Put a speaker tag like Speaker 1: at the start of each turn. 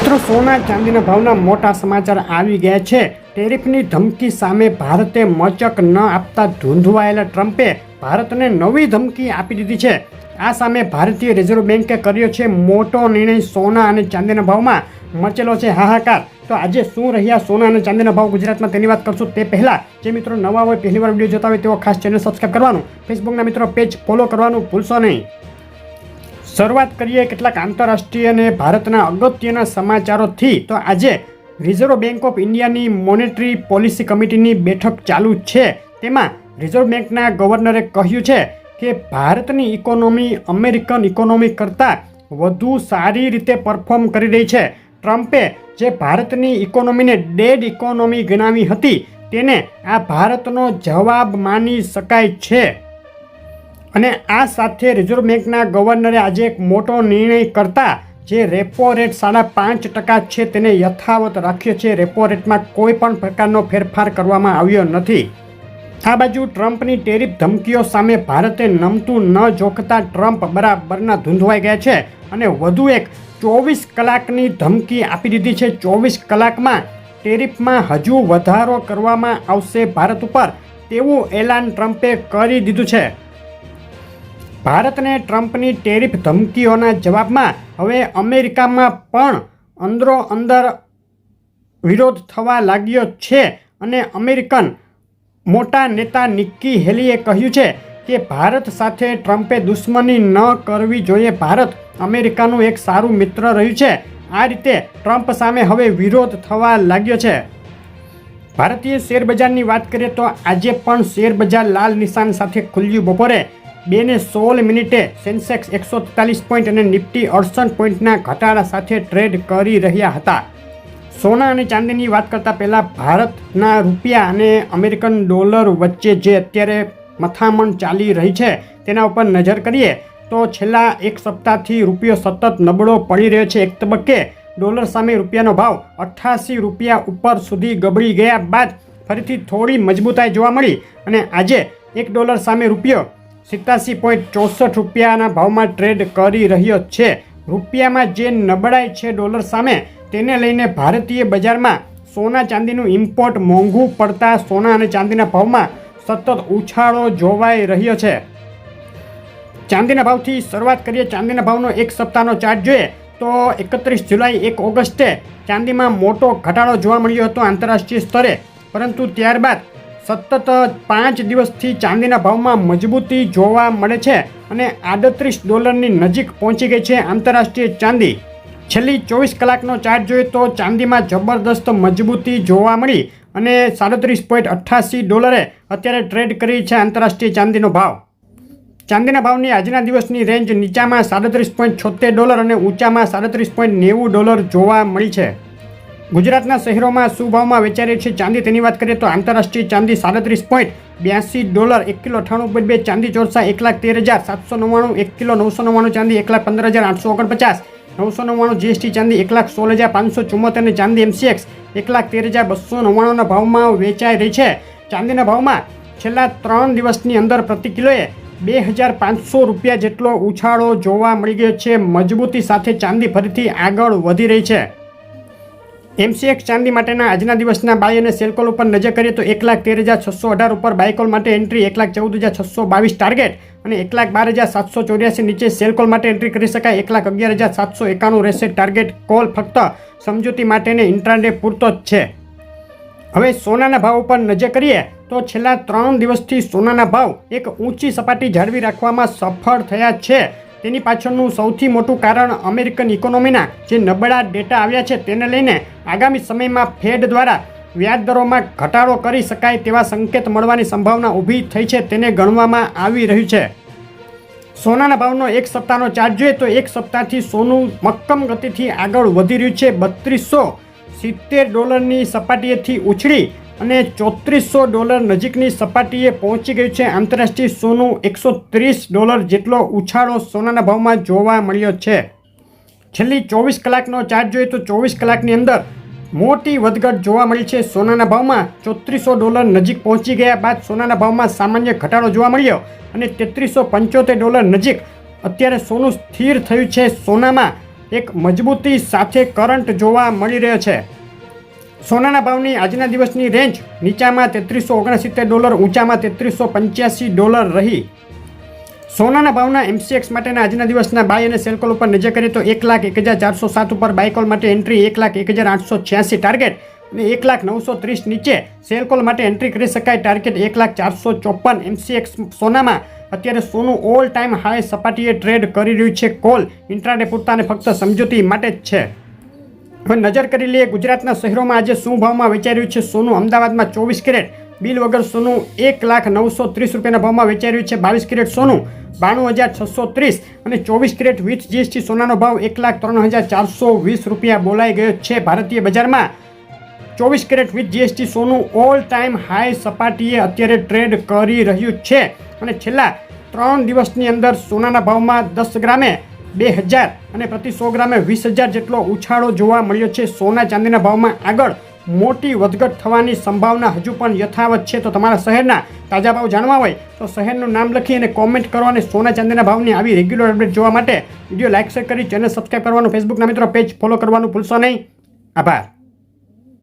Speaker 1: મિત્રો, સોના ચાંદીના ભાવના મોટા સમાચાર આવી ગયા છે. ટેરિફની ધમકી સામે ભારતે મચક ન આપતા ધૂંધવાયેલા ટ્રમ્પે ભારતને નવી ધમકી આપી દીધી છે. આ સામે ભારતીય રિઝર્વ બેન્કે કર્યો છે મોટો નિર્ણય. સોના અને ચાંદીના ભાવમાં મચેલો છે હાહાકાર. તો આજે શું રહ્યા સોના અને ચાંદીના ભાવ ગુજરાતમાં, તેની વાત કરશું. તે પહેલાં જે મિત્રો નવા હોય, પહેલી વાર વિડીયો જોતા હોય તેઓ ખાસ ચેનલ સબસ્ક્રાઈબ કરવાનું, ફેસબુકના મિત્રો પેજ ફોલો કરવાનું ભૂલશો નહીં. શરૂઆત કરીએ કેટલાક આંતરરાષ્ટ્રીય અને ભારતના અગત્યના સમાચારોથી. તો આજે રિઝર્વ બેન્ક ઓફ ઇન્ડિયાની મોનેટરી પોલિસી કમિટીની બેઠક ચાલુ છે. તેમાં રિઝર્વ બેન્કના ગવર્નરે કહ્યું છે કે ભારતની ઇકોનોમી અમેરિકન ઇકોનોમી કરતાં વધુ સારી રીતે પરફોર્મ કરી રહી છે. ટ્રમ્પે જે ભારતની ઇકોનોમીને ડેડ ઇકોનોમી ગણાવી હતી, તેને આ ભારતનો જવાબ માની શકાય છે. અને આ સાથે રિઝર્વ બેન્કના ગવર્નરે આજે એક મોટો નિર્ણય કરતા જે રેપો રેટ 5.5% છે તેને યથાવત રાખ્યો છે. રેપો રેટમાં કોઈ પણ પ્રકારનો ફેરફાર કરવામાં આવ્યો નથી. આ બાજુ ટ્રમ્પની ટેરિફ ધમકીઓ સામે ભારતે નમતું ન જોખતા ટ્રમ્પ બરાબરના ધૂંધવાઈ ગયા છે અને વધુ એક 24 કલાકની ધમકી આપી દીધી છે. 24 કલાકમાં ટેરિફમાં હજુ વધારો કરવામાં આવશે ભારત ઉપર, તેવું એલાન ટ્રમ્પે કરી દીધું છે. ભારતને ટ્રમ્પની ટેરિફ ધમકીઓના જવાબમાં હવે અમેરિકામાં પણ અંદરો અંદર વિરોધ થવા લાગ્યો છે. અને અમેરિકન મોટા નેતા નિક્કી હેલીએ કહ્યું છે કે ભારત સાથે ટ્રમ્પે દુશ્મની ન કરવી જોઈએ. ભારત અમેરિકાનું એક સારું મિત્ર રહ્યું છે. આ રીતે ટ્રમ્પ સામે હવે વિરોધ થવા લાગ્યો છે. ભારતીય શેરબજારની વાત કરીએ તો આજે પણ શેરબજાર લાલ નિશાન સાથે ખુલ્યું. બપોરે 2:16 સેન્સેક્સ 143 પોઈન્ટ અને નિફ્ટી 68 પોઈન્ટના ઘટાડા સાથે ટ્રેડ કરી રહ્યા હતા. સોના અને ચાંદીની વાત કરતાં પહેલાં ભારતના રૂપિયા અને અમેરિકન ડોલર વચ્ચે જે અત્યારે મથામણ ચાલી રહી છે તેના ઉપર નજર કરીએ તો છેલ્લા એક સપ્તાહથી રૂપિયો સતત નબળો પડી રહ્યો છે. એક તબક્કે ડોલર સામે રૂપિયાનો ભાવ 88 રૂપિયા ઉપર સુધી ગબડી ગયા બાદ ફરીથી થોડી મજબૂતાઈ જોવા મળી અને આજે $1 સામે રૂપિયો 87.64 રૂપિયાના ભાવમાં ટ્રેડ કરી રહ્યો છે. રૂપિયામાં જે નબળાઈ છે ડોલર સામે, તેને લઈને ભારતીય બજારમાં સોના ચાંદીનું ઇમ્પોર્ટ મોંઘું પડતા સોના અને ચાંદીના ભાવમાં સતત ઉછાળો જોવાઈ રહ્યો છે. ચાંદીના ભાવથી શરૂઆત કરીએ. ચાંદીના ભાવનો એક સપ્તાહનો ચાર્ટ જોઈએ તો 31 જુલાઈ 1 ઓગસ્ટે ચાંદીમાં મોટો ઘટાડો જોવા મળ્યો હતો આંતરરાષ્ટ્રીય સ્તરે, પરંતુ ત્યારબાદ સતત 5 દિવસથી ચાંદીના ભાવમાં મજબૂતી જોવા મળે છે અને $38ની નજીક પહોંચી ગઈ છે આંતરરાષ્ટ્રીય ચાંદી. છેલ્લી 24 કલાકનો ચાર્ટ જોઈએ તો ચાંદીમાં જબરદસ્ત મજબૂતી જોવા મળી અને $37.88 અત્યારે ટ્રેડ કરી છે આંતરરાષ્ટ્રીય ચાંદીનો ભાવ. ચાંદીના ભાવની આજના દિવસની રેન્જ નીચામાં $37.76 અને ઊંચામાં $37.90 જોવા મળી છે. ગુજરાતના શહેરોમાં શું ભાવમાં વેચાઈ રહી છે ચાંદી, તેની વાત કરીએ તો આંતરરાષ્ટ્રીય ચાંદી $37.82, 1 કિલો 98.2, ચાંદી ચોરસા 1,13,799, 1 કિલો 999, ચાંદી 1,15,849, 999 જીએસટી ચાંદી 1,16,574 અને ચાંદી MCX 1,13,299 ભાવમાં વેચાઈ રહી છે. ચાંદીના ભાવમાં છેલ્લા 3 દિવસની અંદર પ્રતિ કિલોએ $2,500 જેટલો ઉછાળો જોવા મળી ગયો છે. મજબૂતી સાથે ચાંદી ફરીથી આગળ વધી રહી છે. MCX ચાંદી માટેના આજના દિવસના બાય અને સેલ કોલ ઉપર નજર કરીએ તો 1,13,618 ઉપર બાય કોલ માટે એન્ટ્રી, 1,14,622 ટાર્ગેટ અને 1,12,784 નીચે સેલ કોલ માટે એન્ટ્રી કરી શકાય. 1,11,791 રહેશે ટાર્ગેટ કોલ. ફક્ત સમજૂતી માટેને ઇન્ટ્રાડે પૂરતો જ છે. હવે સોનાના ભાવ ઉપર નજર કરીએ તો છેલ્લા 3 દિવસથી સોનાના ભાવ એક ઊંચી સપાટી જાળવી રાખવામાં સફળ થયા છે. તેની પાછળનું સૌથી મોટું કારણ અમેરિકન ઇકોનોમીના જે નબળા ડેટા આવ્યા છે તેને લઈને આગામી સમયમાં ફેડ દ્વારા વ્યાજદરોમાં ઘટાડો કરી શકાય તેવા સંકેત મળવાની સંભાવના ઊભી થઈ છે, તેને ગણવામાં આવી રહ્યું છે. સોનાના ભાવનો એક સપ્તાહનો ચાર્ટ જોઈએ તો એક સપ્તાહથી સોનું મક્કમ ગતિથી આગળ વધી રહ્યું છે. $3270ની સપાટીએથી ઉછળી અને $3400 નજીકની સપાટીએ પહોંચી ગયું છે. આંતરરાષ્ટ્રીય સોનું $130 જેટલો ઉછાળો સોનાના ભાવમાં જોવા મળ્યો છે. છેલ્લી 24 કલાકનો ચાર્ટ જોઈએ તો 24 કલાકની અંદર મોટી વધઘટ જોવા મળી છે. સોનાના ભાવમાં $3400 નજીક પહોંચી ગયા બાદ સોનાના ભાવમાં સામાન્ય ઘટાડો જોવા મળ્યો અને $3375 નજીક અત્યારે સોનું સ્થિર થયું છે. સોનામાં એક મજબૂતી સાથે કરંટ જોવા મળી રહ્યો છે. સોનાના ભાવની આજના દિવસની રેન્જ નીચામાં $3369, ઊંચામાં $3385 રહી. સોનાના ભાવના MCX માટેના આજના દિવસના બાય અને સેલ કોલ ઉપર નજર કરીએ તો 1,01,407 ઉપર બાય કોલ માટે એન્ટ્રી, 1,01,886 ટાર્ગેટ અને 1,0930 નીચે સેલ કોલ માટે એન્ટ્રી કરી શકાય, ટાર્ગેટ 1,0454. MCX સોનામાં અત્યારે સોનું ઓલ ટાઈમ હાઈ સપાટીએ ટ્રેડ કરી રહ્યું છે. કોલ ઇન્ટ્રાડે પૂરતા અને ફક્ત સમજૂતી માટે જ છે. હવે નજર કરી લઈએ ગુજરાતના શહેરોમાં આજે શું ભાવમાં વેચાઈ રહ્યું છે સોનું. અમદાવાદમાં 24 કેરેટ બિલ વગર સોનું 1,0930 રૂપિયાના ભાવમાં વેચાઈ રહ્યું છે. 22 કેરેટ સોનું 92,630 અને 24 કેરેટ વિથ GST સોનાનો ભાવ 1,03,420 રૂપિયા બોલાઈ ગયો છે. ભારતીય બજારમાં 24 કેરેટ વિથ GST સોનું ઓલ ટાઈમ હાઈ સપાટીએ અત્યારે ટ્રેડ કરી રહ્યું છે. અને છેલ્લા 3 દિવસની અંદર સોનાના ભાવમાં 10 ગ્રામે 2,000 અને પ્રતિ 100 ગ્રામે 20,000 જેટલો ઉછાળો જોવા મળ્યો છે. સોના ચાંદીના ભાવમાં આગળ મોટી વધઘટ થવાની સંભાવના હજુ પણ યથાવત છે. તો તમારા શહેરના તાજા ભાવ જાણવા હોય તો શહેરનું નામ લખી અને કોમેન્ટ કરો. અને સોના ચાંદીના ભાવની આવી રેગ્યુલર અપડેટ જોવા માટે વિડીયો લાઇક શેર કરી ચેનલ સબસ્ક્રાઈબ કરવાનું, ફેસબુકના મિત્રો પેજ ફોલો કરવાનું ભૂલશો નહીં. આભાર.